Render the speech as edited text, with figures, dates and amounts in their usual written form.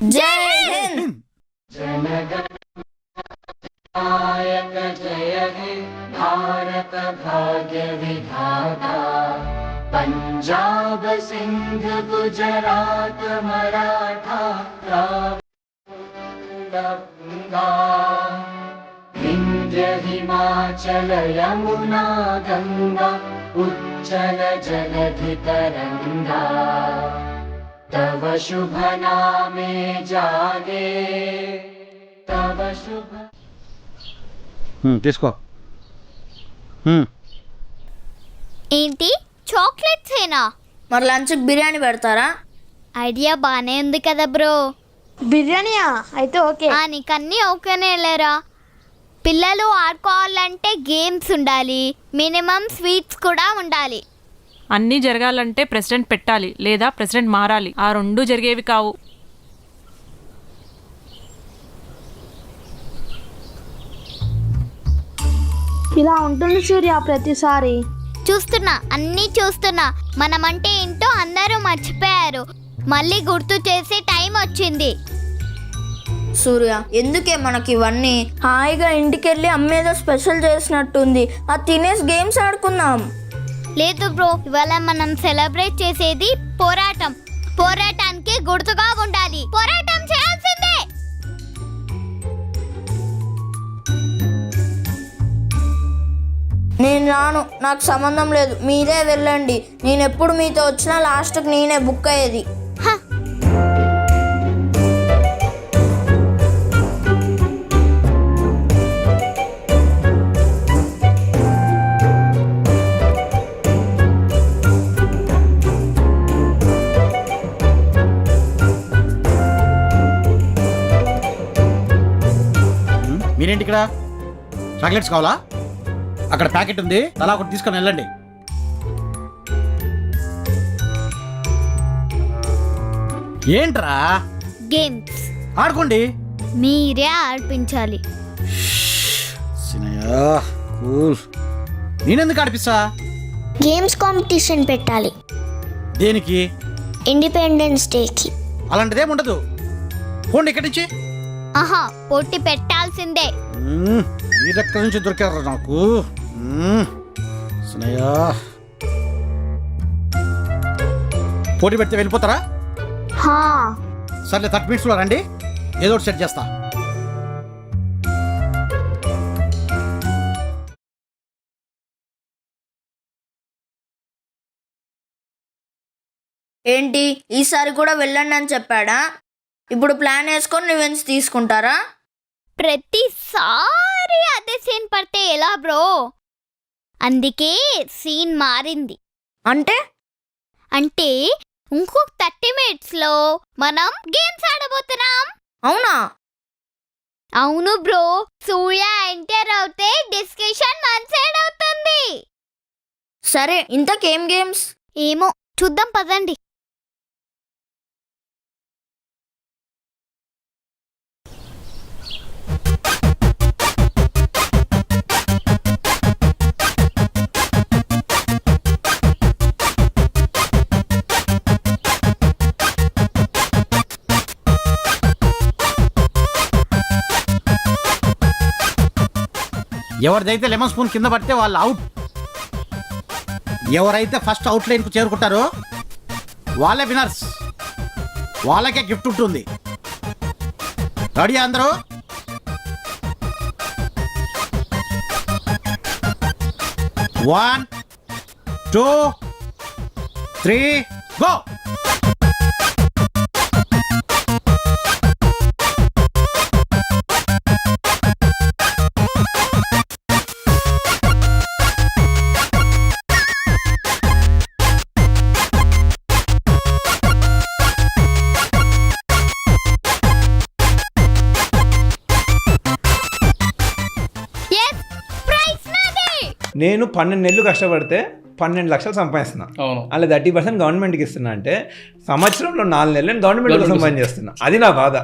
జై హింద్. जनगणनायक जय हे भारत भाग्य विधाता पंजाब सिंध गुजरात मराठा गंगा विंध्य हिमाचल यमुना गंगा उज्जल जलधि तरंगा तव शुभ नामे जागे तव शुभ. తీసుకో. ఏంటి చాక్లెట్స్ ఏనా? మరి లంచ్కి బిర్యానీ పెడతారా? ఐడియా బానే ఉంది కదా బ్రో. బిర్యానీయా? అయితే ఓకే. నీకన్నీ ఓకేనే లేరా? పిల్లలు ఆడుకోవాలంటే గేమ్స్ ఉండాలి, మినిమం స్వీట్స్ కూడా ఉండాలి. అన్నీ జరగాలంటే ప్రెసిడెంట్ పెట్టాలి లేదా ప్రెసిడెంట్ మారాలి. ఆ రెండు జరిగేవి కావు. ఇలా ఉంటుంది సూర్య ప్రతిసారి. చూస్తున్నా, అన్నీ చూస్తున్నా. మనమంటే ఏంటో అందరూ మర్చిపోయారు. మళ్ళీ గుర్తు చేసే టైం వచ్చింది. సూర్య, ఎందుకే మనకి ఇవన్నీ? హాయిగా ఇంటికెళ్ళి అమ్మేదో స్పెషల్ చేసినట్టుంది, అది తినేసి గేమ్స్ ఆడుకుందాం. లేదు బ్రో, ఇవాళ మనం సెలబ్రేట్ చేసేది పోరాటం. పోరాటానికి గుర్తుగా ఉండాలి. పోరాటం చేయాల్సిందే. నేను రాను, నాకు సంబంధం లేదు, మీరే వెళ్ళండి. నేను ఎప్పుడు మీతో వచ్చినా లాస్ట్కి నేనే బుక్ అయ్యేది. మీరేంటి ఇక్కడ? చాక్లెట్స్ కావాలా? అక్కడ ప్యాకెట్ ఉంది, అలా ఒకటి తీసుకొని వెళ్ళండి. ఏంట్రా? గేమ్స్ ఆడుకోండి. మీరే ఆడిపించాలి. నేనెందుకు ఆడిపిస్తా? గేమ్స్ కాంపిటీషన్ పెట్టాలి. దేనికి? ఇండిపెండెన్స్ డేకి. అలాంటిదేం ఉండదు. పోండి ఇక్కడి నుంచి. ఆహా, పోటీ పెట్టాల్సిందే. ఈ దగ్గర నుంచి దొరికారు నాకు. స్నేహ, పోటీ పెడితే వెళ్ళిపోతారా? సర్లే, 30 minutes లో రండి, ఏదో ఒకటి సెట్ చేస్తా. ఏంటి, ఈసారి కూడా వెళ్ళండి అని చెప్పాడా? ఇప్పుడు ప్లాన్ వేసుకొని రివెంజ్ తీసుకుంటారా? ప్రతిసారి అదే సీన్ పడితే ఎలా బ్రో? అందుకే సీన్ మారింది. అంటే ఇంకొక 30 minutes లో మనం గేమ్స్ ఆడబోతున్నాం. అవునా? అవును బ్రో. సూర్య ఎంటర్ అవుతే డిస్కషన్ వన్ సైడ్ అవుతుంది. సరే, ఇంతకేం గేమ్స్? ఏమో చూద్దాం, పదండి. ఎవరిదైతే లెమన్ స్పూన్ కింద పడితే వాళ్ళు అవుట్. ఎవరైతే ఫస్ట్ అవుట్ లైన్కు చేరుకుంటారో వాళ్ళే వినర్స్. వాళ్ళకే గిఫ్ట్ ఉంటుంది. రెడీ అందరూ? 1 2 3 గో. నేను 12 నెలలు కష్టపడితే 12 లక్షలు సంపాదిస్తున్నా. అలా 30% గవర్నమెంట్కి ఇస్తున్నా అంటే సంవత్సరంలో 4 నెలలు నేను గవర్నమెంట్ కోసం పని చేస్తున్నా. అది నా బాధ.